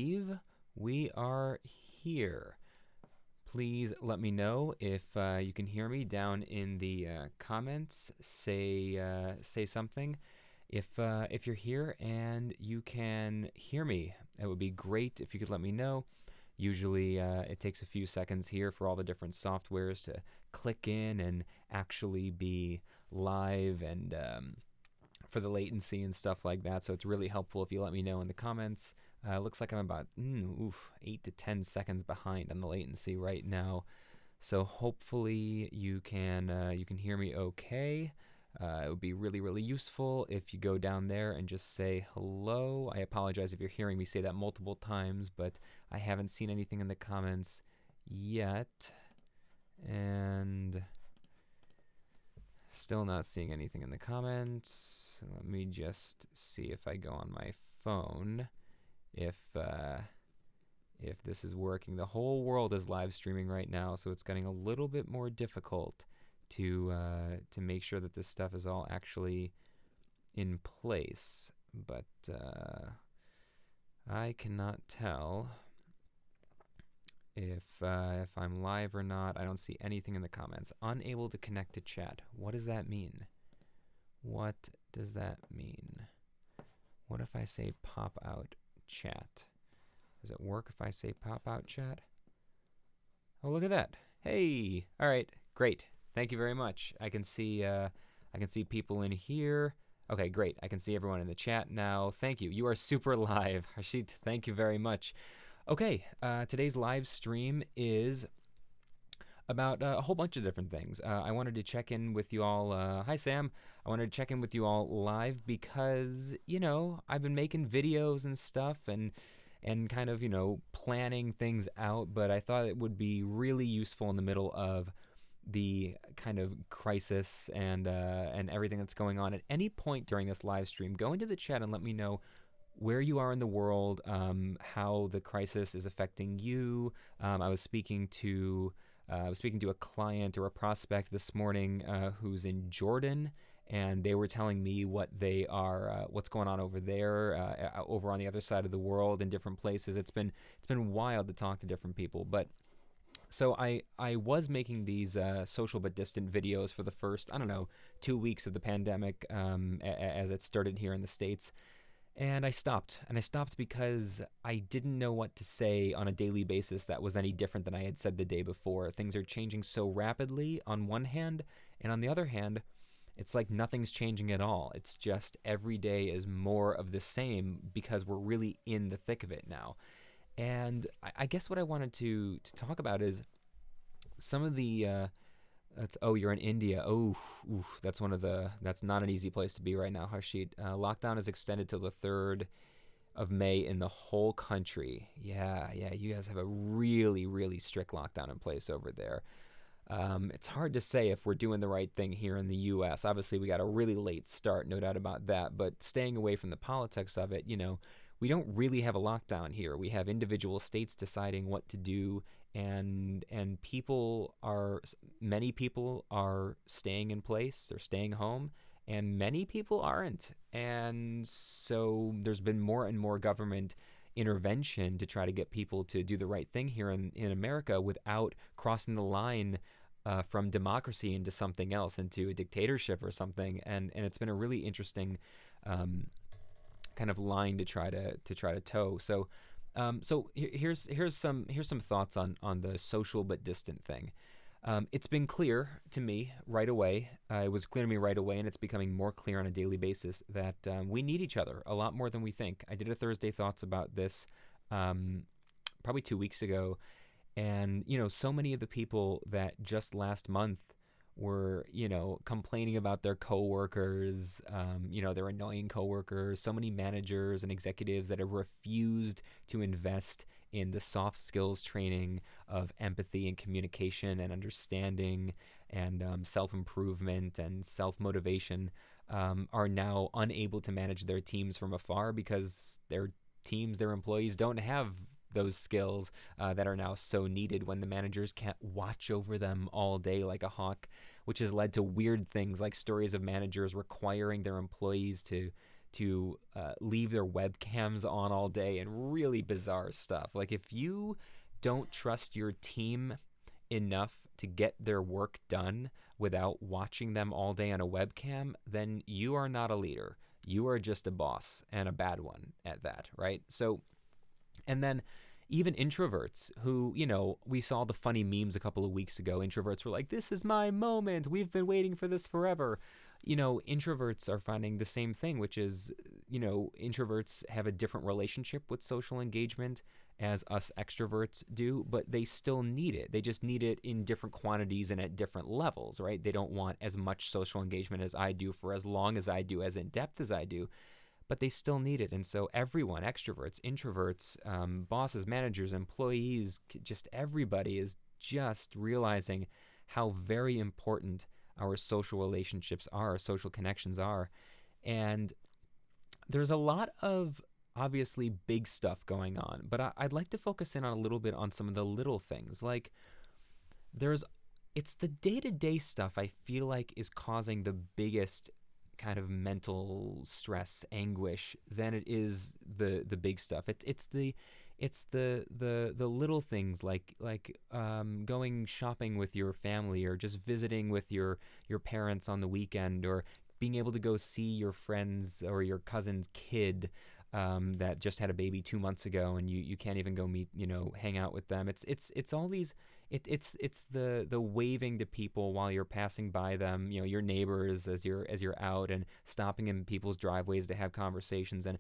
believe we are here. Please let me know if you can hear me down in the comments. Say something. If you're here and you can hear me, it would be great if you could let me know. Usually it takes a few seconds here for all the different softwares to click in and actually be live, and for the latency and stuff like that. So it's really helpful if you let me know in the comments. Looks like I'm about 8 to 10 seconds behind on the latency right now. So hopefully you can hear me okay. It would be really, really useful if you go down there and just say hello. I apologize if you're hearing me say that multiple times, but I haven't seen anything in the comments yet. And still not seeing anything in the comments. Let me just see if I go on my phone if this is working. The whole world is live streaming right now, so it's getting a little bit more difficult to make sure that this stuff is all actually in place. But I cannot tell if I'm live or not. I don't see anything in the comments. Unable to connect to chat. What does that mean? What does that mean? What if I say pop out chat? Does it work if I say pop out chat? Oh, look at that. Hey. All right. Great. Thank you very much. I can see people in here. Okay, great. I can see everyone in the chat now. Thank you. You are super live. Harshit, thank you very much. Okay, today's live stream is about a whole bunch of different things. I wanted to check in with you all. Hi, Sam. I wanted to check in with you all live because, I've been making videos and stuff and kind of, planning things out, but I thought it would be really useful in the middle of the kind of crisis and everything that's going on. At any point during this live stream, go into the chat and let me know where you are in the world, how the crisis is affecting you. I was speaking to a client or a prospect this morning who's in Jordan, and they were telling me what's going on over there, over on the other side of the world in different places. It's been wild to talk to different people, but. So I was making these social but distant videos for the first, 2 weeks of the pandemic as it started here in the States. And I stopped. And I stopped because I didn't know what to say on a daily basis that was any different than I had said the day before. Things are changing so rapidly on one hand, and on the other hand, it's like nothing's changing at all. It's just every day is more of the same because we're really in the thick of it now. And I guess what I wanted to talk about is some of the you're in India. That's not an easy place to be right now, Harshit. Lockdown is extended till the 3rd of May in the whole country. Yeah, you guys have a really, really strict lockdown in place over there. It's hard to say if we're doing the right thing here in the U.S. Obviously, we got a really late start, no doubt about that, but staying away from the politics of it, we don't really have a lockdown here. We have individual states deciding what to do, and many people are staying in place, they're staying home, and many people aren't. And so there's been more and more government intervention to try to get people to do the right thing here in America without crossing the line from democracy into something else, into a dictatorship or something. And it's been a really interesting kind of line to try to toe. So here's some thoughts on the social but distant thing. It's been clear to me right away. It was clear to me right away, and it's becoming more clear on a daily basis that we need each other a lot more than we think. I did a Thursday Thoughts about this probably 2 weeks ago, and so many of the people that just last month were, complaining about their coworkers, their annoying coworkers, so many managers and executives that have refused to invest in the soft skills training of empathy and communication and understanding and self-improvement and self-motivation, are now unable to manage their teams from afar because their employees don't have those skills that are now so needed when the managers can't watch over them all day like a hawk, which has led to weird things like stories of managers requiring their employees to to leave their webcams on all day and really bizarre stuff. Like if you don't trust your team enough to get their work done without watching them all day on a webcam, then you are not a leader. You are just a boss, and a bad one at that, right? So, and then even introverts who, we saw the funny memes a couple of weeks ago. Introverts were like, this is my moment. We've been waiting for this forever. Introverts are finding the same thing, which is, introverts have a different relationship with social engagement as us extroverts do, but they still need it. They just need it in different quantities and at different levels, right? They don't want as much social engagement as I do for as long as I do, as in depth as I do, but they still need it. And so everyone, extroverts, introverts, bosses, managers, employees, just everybody is just realizing how very important our social relationships are, our social connections are. And there's a lot of obviously big stuff going on, but I'd like to focus in on a little bit on some of the little things. Like it's the day-to-day stuff I feel like is causing the biggest kind of mental stress, anguish than it is the big stuff. It's the little things like going shopping with your family, or just visiting with your parents on the weekend, or being able to go see your friends or your cousin's kid that just had a baby 2 months ago, and you can't even go meet, hang out with them. It's all these. It's the waving to people while you're passing by them, your neighbors as you're out, and stopping in people's driveways to have conversations. And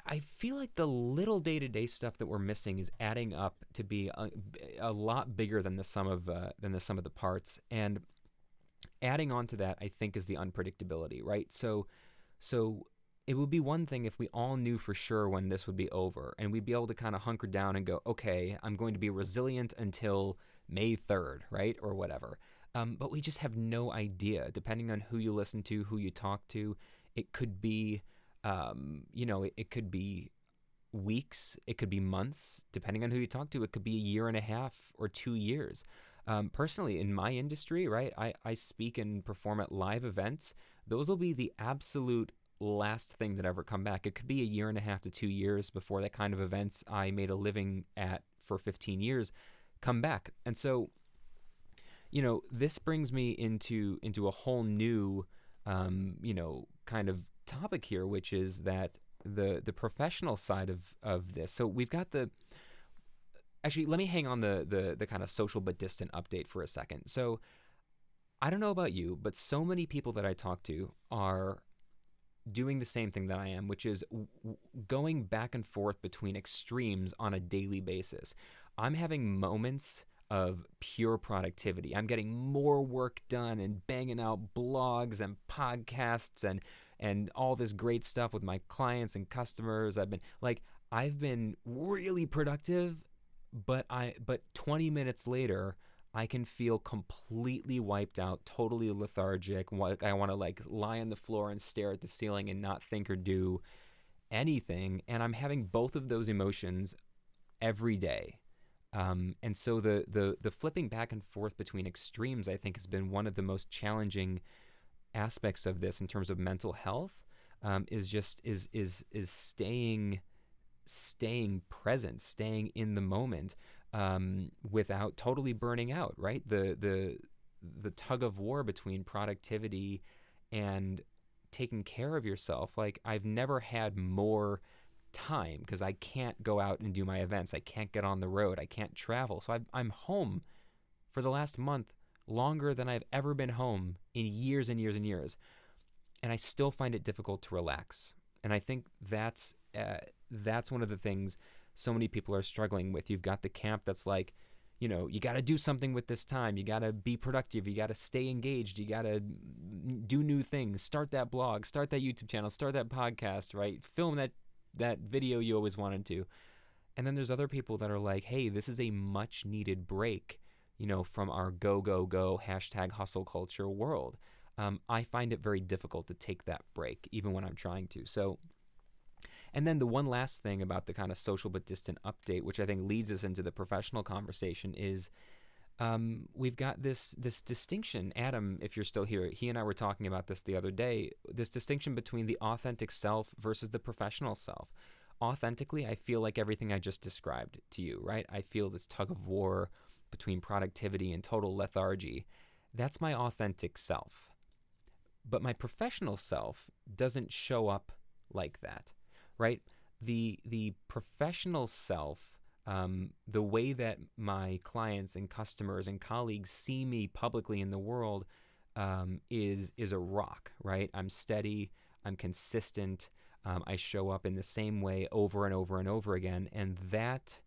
I feel like the little day-to-day stuff that we're missing is adding up to be a lot bigger than the sum of the parts. And adding on to that, I think, is the unpredictability, right? So it would be one thing if we all knew for sure when this would be over, and we'd be able to kind of hunker down and go, okay, I'm going to be resilient until May 3rd, right? Or whatever. But we just have no idea. Depending on who you listen to, who you talk to, it could be, it could be weeks, it could be months. Depending on who you talk to, it could be a year and a half or 2 years. Personally, in my industry, right, I speak and perform at live events. Those will be the absolute last thing that ever come back. It could be a year and a half to 2 years before that kind of events I made a living at for 15 years come back. And so, this brings me into a whole new, kind of topic here, which is that the professional side of this. So we've got actually, let me hang on the kind of social but distant update for a second. So I don't know about you, but so many people that I talk to are doing the same thing that I am, which is going back and forth between extremes on a daily basis. I'm having moments of pure productivity. I'm getting more work done and banging out blogs and podcasts and all this great stuff with my clients and customers. I've been really productive, but 20 minutes later, I can feel completely wiped out, totally lethargic. I want to lie on the floor and stare at the ceiling and not think or do anything. And I'm having both of those emotions every day. And so the flipping back and forth between extremes, I think, has been one of the most challenging aspects of this in terms of mental health. Is staying present, staying in the moment. Without totally burning out, right? The tug of war between productivity and taking care of yourself. Like, I've never had more time because I can't go out and do my events. I can't get on the road. I can't travel. So I'm home for the last month longer than I've ever been home in years and years and years. And I still find it difficult to relax. And I think that's one of the things so many people are struggling with. You've got the camp that's like, you got to do something with this time. You got to be productive. You got to stay engaged. You got to do new things. Start that blog, start that YouTube channel, start that podcast, right? Film that video you always wanted to. And then there's other people that are like, hey, this is a much needed break, from our go, go, go #hustle culture world. I find it very difficult to take that break, even when I'm trying to. So, and then the one last thing about the kind of social but distant update, which I think leads us into the professional conversation, is we've got this distinction. Adam, if you're still here, he and I were talking about this the other day. This distinction between the authentic self versus the professional self. Authentically, I feel like everything I just described to you, right? I feel this tug of war between productivity and total lethargy. That's my authentic self. But my professional self doesn't show up like that, right? The professional self, the way that my clients and customers and colleagues see me publicly in the world, is a rock, right? I'm steady, I'm consistent, I show up in the same way over and over and over again, and that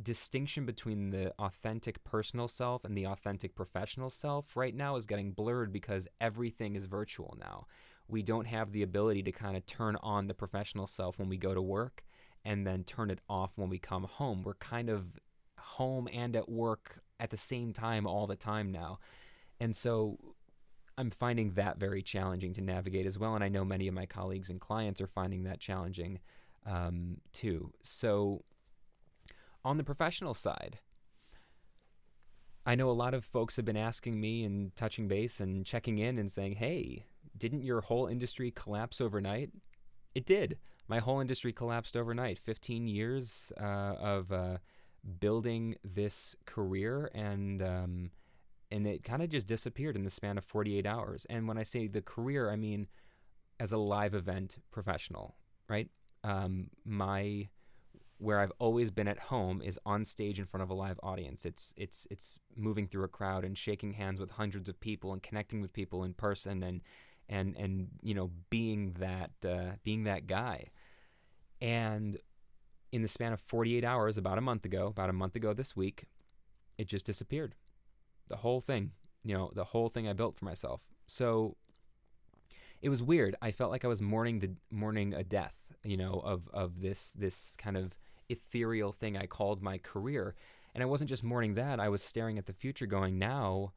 distinction between the authentic personal self and the authentic professional self right now is getting blurred because everything is virtual now. We don't have the ability to kind of turn on the professional self when we go to work and then turn it off when we come home. We're kind of home and at work at the same time all the time now. And so I'm finding that very challenging to navigate as well. And I know many of my colleagues and clients are finding that challenging too. So on the professional side, I know a lot of folks have been asking me and touching base and checking in and saying, hey, didn't your whole industry collapse overnight? It did. My whole industry collapsed overnight. 15 years of building this career, and it kind of just disappeared in the span of 48 hours. And when I say the career, I mean as a live event professional, right? Where I've always been at home is on stage in front of a live audience. It's moving through a crowd and shaking hands with hundreds of people and connecting with people in person and being that guy. And in the span of 48 hours, about a month ago this week, it just disappeared. The whole thing, I built for myself. So it was weird. I felt like I was mourning a death, of this kind of ethereal thing I called my career. And I wasn't just mourning that. I was staring at the future going, now,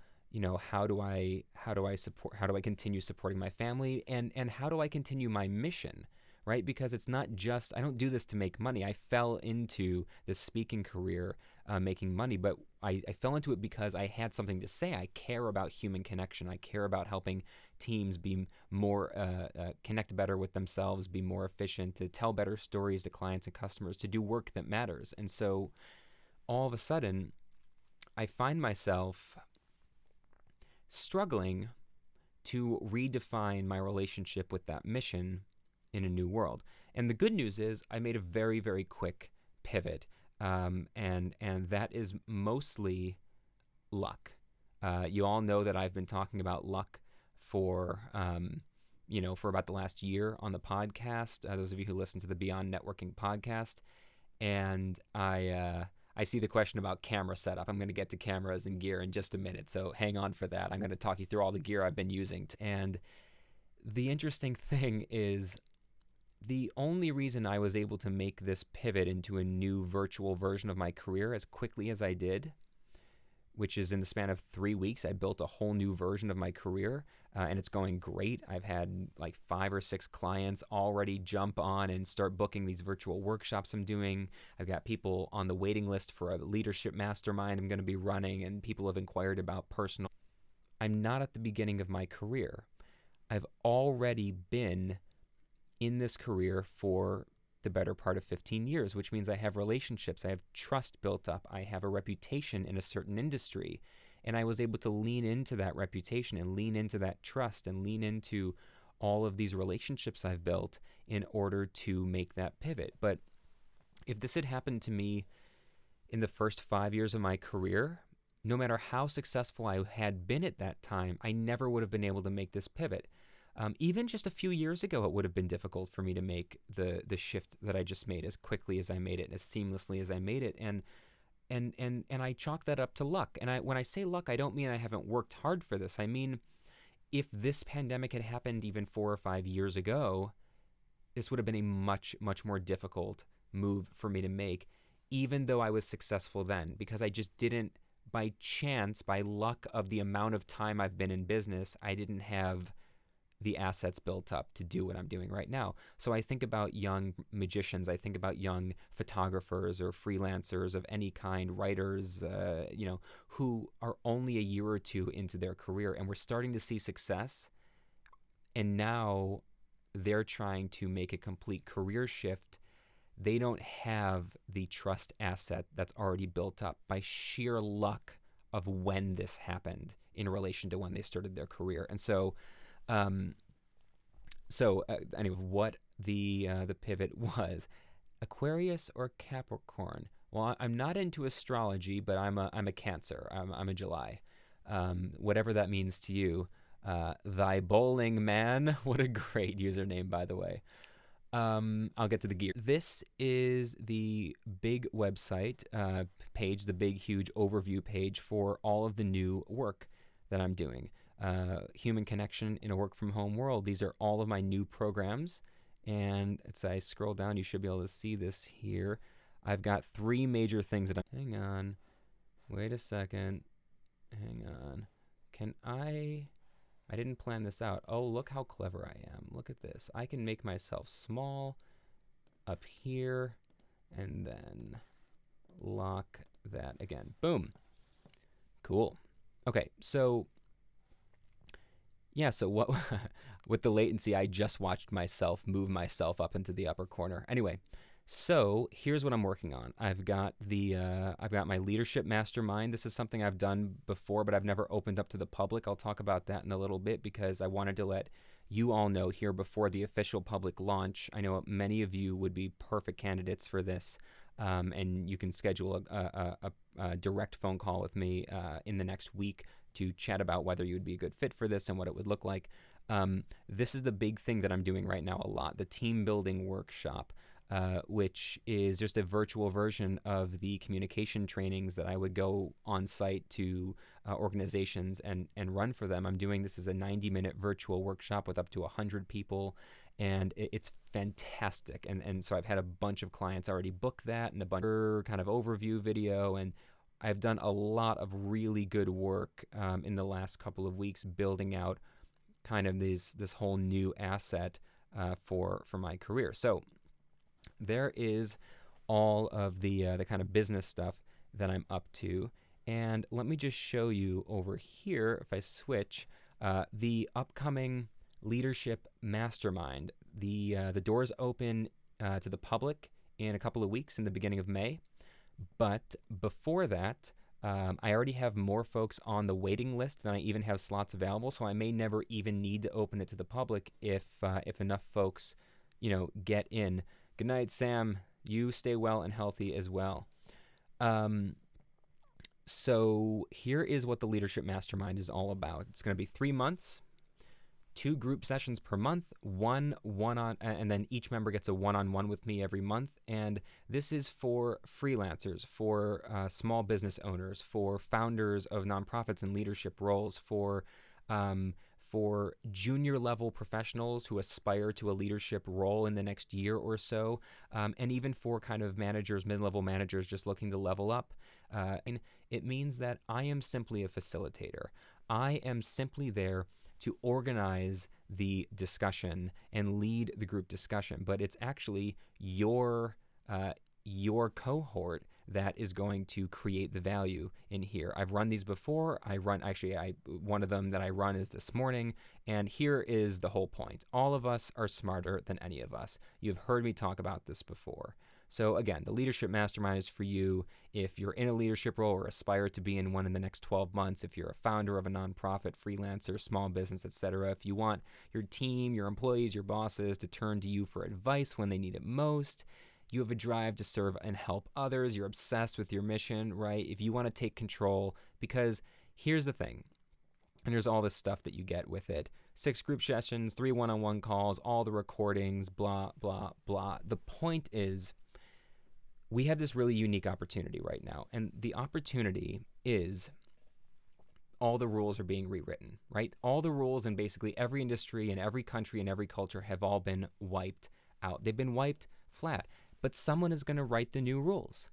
how do I continue supporting my family, and how do I continue my mission, right? Because it's not just, I don't do this to make money. I fell into this speaking career making money, but I fell into it because I had something to say. I care about human connection. I care about helping teams be more connect better with themselves, be more efficient, to tell better stories to clients and customers, to do work that matters. And so all of a sudden, I find myself struggling to redefine my relationship with that mission in a new world. And the good news is I made a very, very quick pivot. And that is mostly luck. You all know that I've been talking about luck for about the last year on the podcast. Those of you who listen to the Beyond Networking podcast. And I see the question about camera setup. I'm going to get to cameras and gear in just a minute, so hang on for that. I'm going to talk you through all the gear I've been using. And the interesting thing is, the only reason I was able to make this pivot into a new virtual version of my career as quickly as I did, which is in the span of 3 weeks, I built a whole new version of my career, and it's going great. I've had like 5 or 6 clients already jump on and start booking these virtual workshops I'm doing. I've got people on the waiting list for a leadership mastermind I'm going to be running, and people have inquired about personal. I'm not at the beginning of my career. I've already been in this career for the better part of 15 years, which means I have relationships, I have trust built up, I have a reputation in a certain industry, and I was able to lean into that reputation and lean into that trust and lean into all of these relationships I've built in order to make that pivot. But if this had happened to me in the first 5 years of my career, no matter how successful I had been at that time, I never would have been able to make this pivot. Even just a few years ago, it would have been difficult for me to make the shift that I just made as quickly as I made it, as seamlessly as I made it, and I chalk that up to luck. And when I say luck, I don't mean I haven't worked hard for this. I mean, if this pandemic had happened even 4 or 5 years ago, this would have been a much, much more difficult move for me to make, even though I was successful then, because I just didn't, by chance, by luck of the amount of time I've been in business, I didn't have the assets built up to do what I'm doing right now. So I think about young magicians, I think about young photographers or freelancers of any kind, writers, who are only a year or two into their career, and we're starting to see success. And now they're trying to make a complete career shift. They don't have the trust asset that's already built up by sheer luck of when this happened in relation to when they started their career. And so, anyway, what the pivot was: Aquarius or Capricorn. Well, I'm not into astrology, but I'm a Cancer. I'm a July. Whatever that means to you. Thy bowling man. What a great username, by the way. I'll get to the gear. This is the big website page, the big, huge overview page for all of the new work that I'm doing. Human connection in a work from home world. These are all of my new programs. And as I scroll down, you should be able to see this here. I've got 3 major things that I'm... Hang on. Wait a second. Hang on. Can I didn't plan this out. Oh, look how clever I am. Look at this. I can make myself small up here and then lock that again. Boom. Cool. Okay, so yeah, so what with the latency, I just watched myself move myself up into the upper corner. Anyway, so here's what I'm working on. I've got my leadership mastermind. This is something I've done before, but I've never opened up to the public. I'll talk about that in a little bit because I wanted to let you all know here before the official public launch. I know many of you would be perfect candidates for this, and you can schedule a direct phone call with me in the next week to chat about whether you would be a good fit for this and what it would look like. This is the big thing that I'm doing right now a lot, the team building workshop. Which is just a virtual version of the communication trainings that I would go on site to organizations and run for them. I'm doing this as a 90-minute virtual workshop with up to 100 people, and it's fantastic. And so I've had a bunch of clients already book that and a bunch of kind of overview video, and I've done a lot of really good work in the last couple of weeks building out kind of this whole new asset for my career. So there is all of the kind of business stuff that I'm up to. And let me just show you over here, if I switch, the upcoming Leadership Mastermind. The doors open to the public in a couple of weeks in the beginning of May. But before that, I already have more folks on the waiting list than I even have slots available. So I may never even need to open it to the public if enough folks, get in. Good night, Sam. You stay well and healthy as well. So here is what the Leadership Mastermind is all about. It's going to be 3 months, 2 group sessions per month, one on, and then each member gets a one-on-one with me every month. And this is for freelancers, for small business owners, for founders of nonprofits and leadership roles, for junior level professionals who aspire to a leadership role in the next year or so, and even for kind of managers, mid-level managers just looking to level up. And it means that I am simply a facilitator. I am simply there to organize the discussion and lead the group discussion, but it's actually your cohort that is going to create the value in here. I've run these before. One of them that I run is this morning, and here is the whole point. All of us are smarter than any of us. You've heard me talk about this before. So again, the Leadership Mastermind is for you if you're in a leadership role or aspire to be in one in the next 12 months, if you're a founder of a nonprofit, freelancer, small business, etc. If you want your team, your employees, your bosses to turn to you for advice when they need it most. You have a drive to serve and help others. You're obsessed with your mission, right? If you want to take control, because here's the thing, and there's all this stuff that you get with it. 6 group sessions, 3 one-on-one calls, all the recordings, blah, blah, blah. The point is, we have this really unique opportunity right now, and the opportunity is all the rules are being rewritten, right? All the rules in basically every industry and every country and every culture have all been wiped out. They've been wiped flat. But someone is going to write the new rules.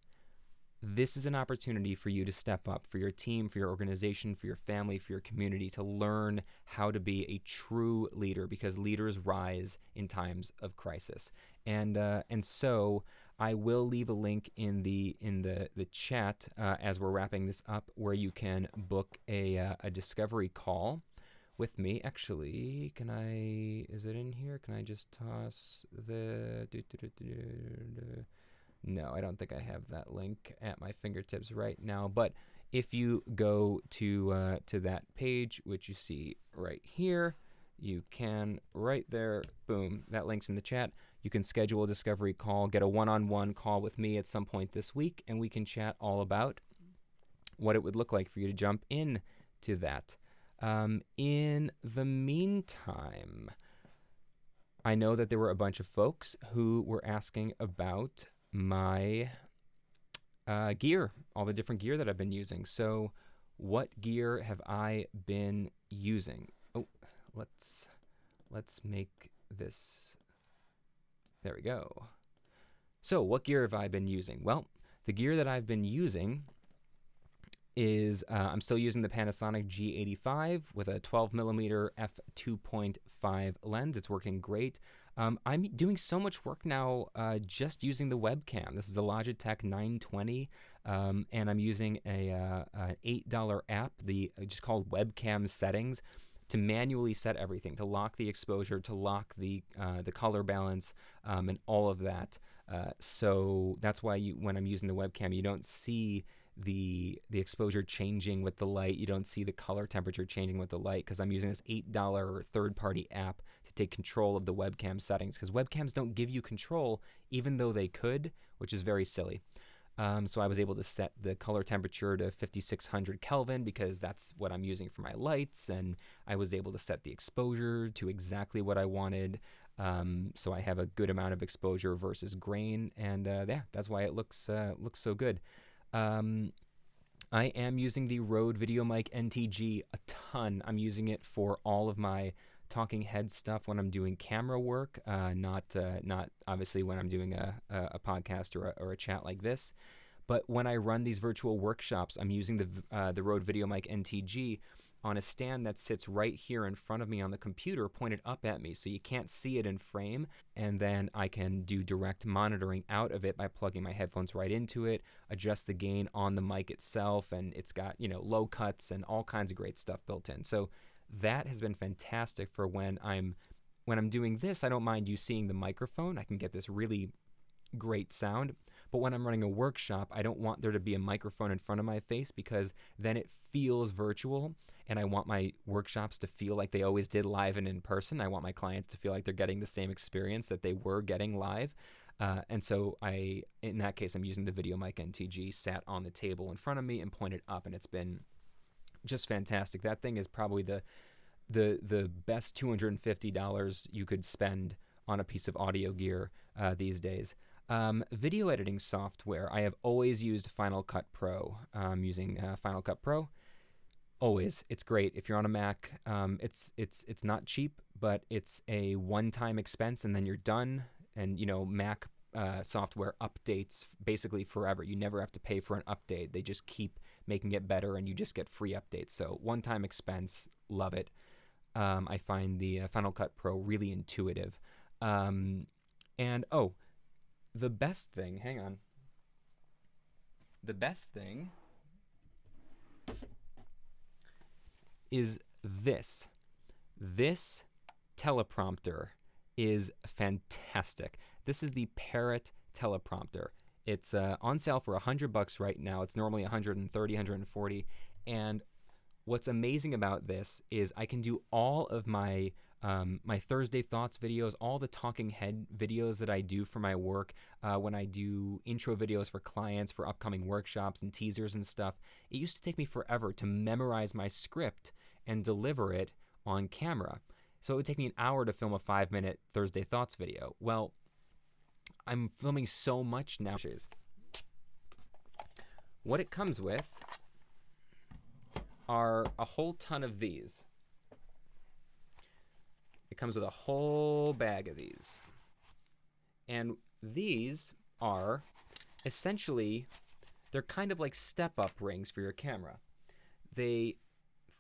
this is an opportunity for you to step up, for your team, for your organization, for your family, for your community, to learn how to be a true leader, because leaders rise in times of crisis. And so I will leave a link in the chat as we're wrapping this up, where you can book a discovery call with me. Actually, is it in here? Can I just toss the No, I don't think I have that link at my fingertips right now. But if you go to that page, which you see right here, you can, right there, boom, that link's in the chat. You can schedule a discovery call, get a one-on-one call with me at some point this week, and we can chat all about what it would look like for you to jump in to that. In the meantime, I know that there were a bunch of folks who were asking about my gear, all the different gear that I've been using. So what gear have I been using? Oh, let's make this. There we go. So what gear have I been using? Well, the gear that I've been using is I'm still using the Panasonic G85 with a 12mm f2.5 lens. It's working great. I'm doing so much work now just using the webcam. This is a Logitech 920, and I'm using an $8 app, just called Webcam Settings, to manually set everything, to lock the exposure, to lock the color balance, and all of that. So that's why when I'm using the webcam, you don't see the exposure changing with the light. You don't see the color temperature changing with the light, because I'm using this $8 third-party app to take control of the webcam settings, because webcams don't give you control, even though they could, which is very silly. So I was able to set the color temperature to 5600 Kelvin, because that's what I'm using for my lights, and I was able to set the exposure to exactly what I wanted. So I have a good amount of exposure versus grain, and yeah, that's why it looks so good. I am using the Rode VideoMic NTG a ton. I'm using it for all of my talking head stuff when I'm doing camera work, not obviously when I'm doing a podcast or a chat like this. But when I run these virtual workshops, I'm using the Rode VideoMic NTG on a stand that sits right here in front of me on the computer, pointed up at me, so you can't see it in frame. And then I can do direct monitoring out of it by plugging my headphones right into it, adjust the gain on the mic itself, and it's got, low cuts and all kinds of great stuff built in. So that has been fantastic for when I'm doing this. I don't mind you seeing the microphone. I can get this really great sound. But when I'm running a workshop, I don't want there to be a microphone in front of my face, because then it feels virtual, and I want my workshops to feel like they always did live and in person. I want my clients to feel like they're getting the same experience that they were getting live. And so in that case, I'm using the VideoMic NTG sat on the table in front of me and pointed up, and it's been just fantastic. That thing is probably the best $250 you could spend on a piece of audio gear these days. Video editing software, I have always used Final Cut Pro. I'm using Final Cut Pro. Always. It's great. If you're on a Mac, it's not cheap, but it's a one-time expense, and then you're done. And, Mac software updates basically forever. You never have to pay for an update. They just keep making it better, and you just get free updates. So one-time expense, love it. I find the Final Cut Pro really intuitive. The best thing, hang on. The best thing is this. This teleprompter is fantastic. This is the Parrot teleprompter. It's on sale for $100 right now. It's normally $130, $140. And what's amazing about this is I can do all of my my Thursday Thoughts videos, all the talking head videos that I do for my work, when I do intro videos for clients for upcoming workshops and teasers and stuff. It used to take me forever to memorize my script and deliver it on camera. So it would take me an hour to film a 5-minute Thursday Thoughts video. Well, I'm filming so much now. What it comes with are a whole ton of these. It comes with a whole bag of these. And these are essentially They're kind of like step-up rings for your camera. They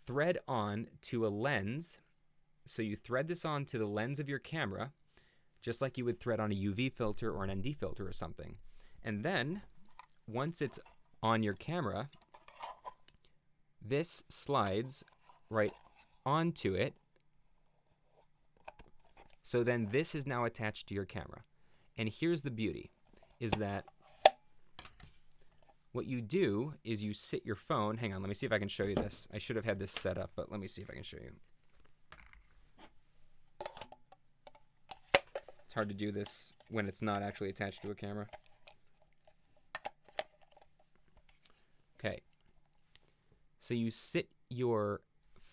thread on to a lens. So you thread this on to the lens of your camera, just like you would thread on a UV filter or an ND filter or something. And then, once it's on your camera, this slides right onto it. So then this is now attached to your camera. And here's the beauty, is that what you do is you sit your phone. Hang on, let me see if I can show you this. I should have had this set up, but let me see if I can show you. It's hard to do this when it's not actually attached to a camera. Okay. So you sit your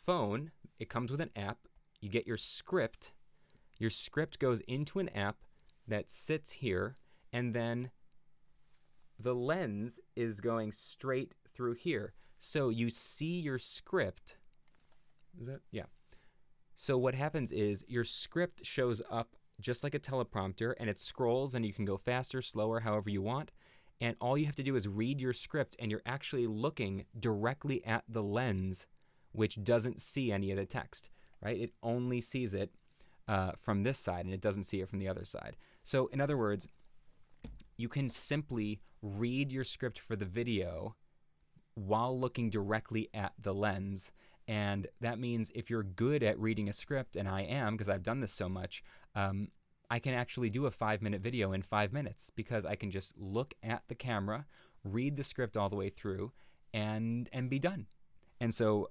phone, it comes with an app, you get your script. Your script goes into an app that sits here, and then the lens is going straight through here. So you see your script. Is that? Yeah. So what happens is your script shows up just like a teleprompter, and it scrolls, and you can go faster, slower, however you want. And all you have to do is read your script, and you're actually looking directly at the lens, which doesn't see any of the text, right? It only sees it from this side, and it doesn't see it from the other side. So in other words, you can simply read your script for the video while looking directly at the lens. And that means if you're good at reading a script, and I am because I've done this so much, I can actually do a 5-minute video in 5 minutes because I can just look at the camera, read the script all the way through, and be done. And so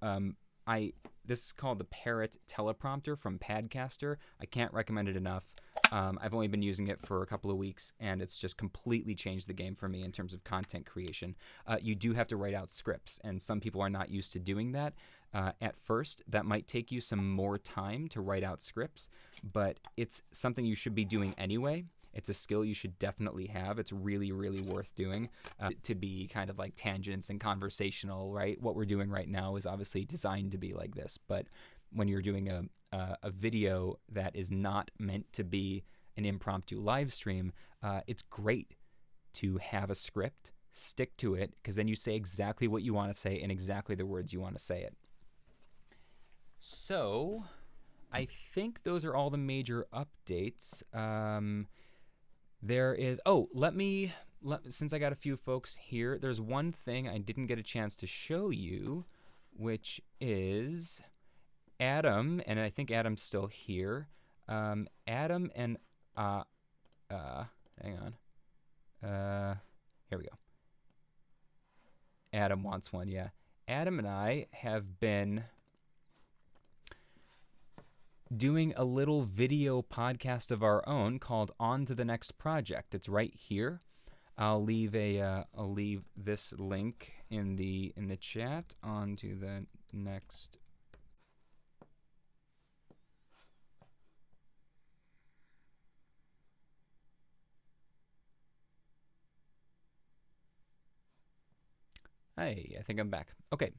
this is called the Parrot teleprompter from Padcaster. I can't recommend it enough. I've only been using it for a couple of weeks, and it's just completely changed the game for me in terms of content creation. You do have to write out scripts, and some people are not used to doing that. At first, that might take you some more time to write out scripts, but it's something you should be doing anyway. It's a skill you should definitely have. It's really, really worth doing to be kind of like tangents and conversational, right? What we're doing right now is obviously designed to be like this, but when you're doing a video that is not meant to be an impromptu live stream, it's great to have a script, stick to it, because then you say exactly what you want to say in exactly the words you want to say it. So I think those are all the major updates. There is, since I got a few folks here, there's one thing I didn't get a chance to show you, which is Adam, and I think Adam's still here. Adam and, hang on. Here we go. Adam wants one, yeah. Adam and I have been doing a little video podcast of our own called On to the Next Project. It's right here. I'll leave this link in the chat. On to the next. Hey, I think I'm back. Okay.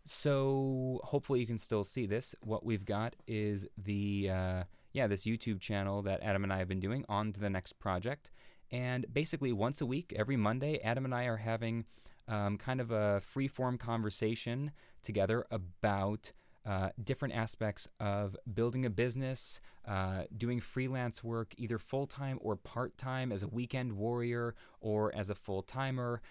So hopefully you can still see this. What we've got is the this YouTube channel that Adam and I have been doing, On to the Next Project. And basically once a week, every Monday, Adam and I are having kind of a free-form conversation together about different aspects of building a business, doing freelance work, either full-time or part-time as a weekend warrior or as a full-timer,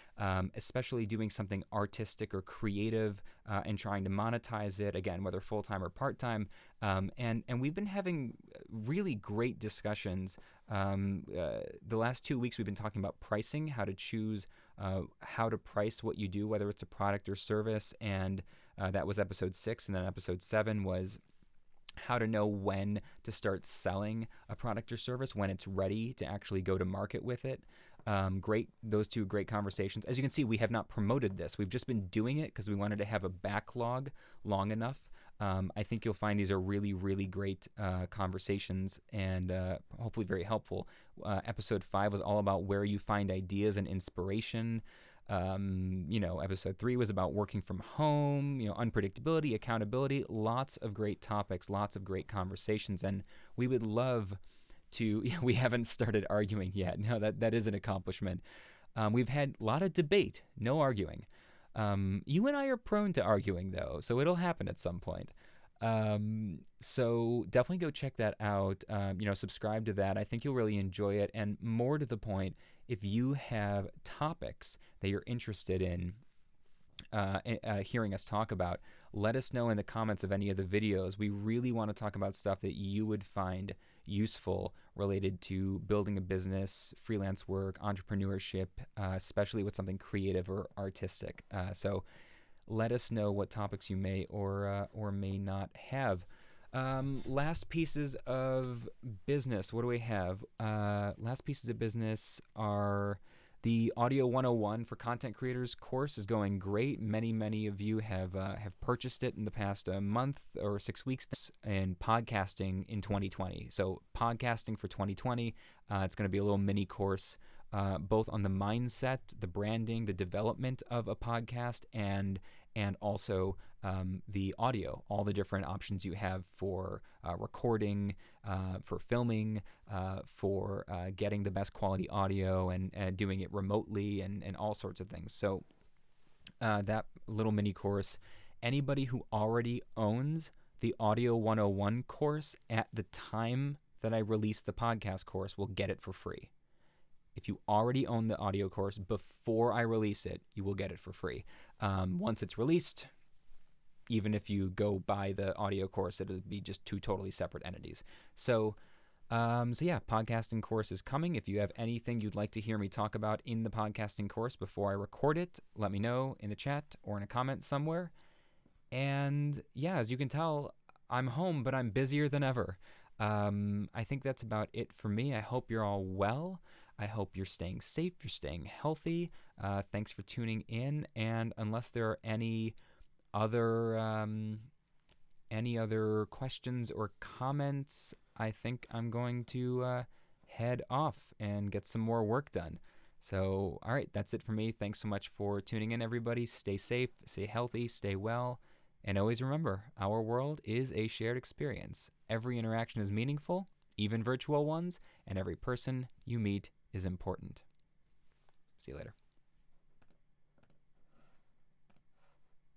especially doing something artistic or creative and trying to monetize it, again, whether full-time or part-time. And we've been having really great discussions. The last 2 weeks we've been talking about pricing, how to choose how to price what you do, whether it's a product or service, and that was episode 6, and then episode 7 was how to know when to start selling a product or service, when it's ready to actually go to market with it. Those two great conversations. As you can see, we have not promoted this. We've just been doing it because we wanted to have a backlog long enough. I think you'll find these are really, really great conversations and hopefully very helpful. Episode 5 was all about where you find ideas and inspiration. Episode 3 was about working from home, unpredictability, accountability, lots of great topics, lots of great conversations. And we would love to, we haven't started arguing yet. No, that is an accomplishment. We've had a lot of debate, no arguing. You and I are prone to arguing, though, so it'll happen at some point. So definitely go check that out. Subscribe to that. I think you'll really enjoy it. And more to the point, if you have topics that you're interested in hearing us talk about, let us know in the comments of any of the videos. We really want to talk about stuff that you would find useful related to building a business, freelance work, entrepreneurship, especially with something creative or artistic. So let us know what topics you may or may not have. Last pieces of business. What do we have? Last pieces of business are the Audio 101 for Content Creators course is going great. Many of you have purchased it in the past month or 6 weeks. And podcasting in 2020. So podcasting for 2020. It's going to be a little mini course, both on the mindset, the branding, the development of a podcast, and also the audio, all the different options you have for recording, for filming, for getting the best quality audio and doing it remotely and all sorts of things. So that little mini course, anybody who already owns the Audio 101 course at the time that I release the podcast course will get it for free. If you already own the audio course before I release it, you will get it for free. Once it's released, even if you go buy the audio course, it'll be just two totally separate entities. So yeah, podcasting course is coming. If you have anything you'd like to hear me talk about in the podcasting course before I record it, let me know in the chat or in a comment somewhere. And yeah, as you can tell, I'm home, but I'm busier than ever. I think that's about it for me. I hope you're all well. I hope you're staying safe, you're staying healthy. Thanks for tuning in. And unless there are any other questions or comments, I think I'm going to head off and get some more work done. So, all right, that's it for me. Thanks so much for tuning in, everybody. Stay safe, stay healthy, stay well. And always remember, our world is a shared experience. Every interaction is meaningful, even virtual ones, and every person you meet is important. See you later.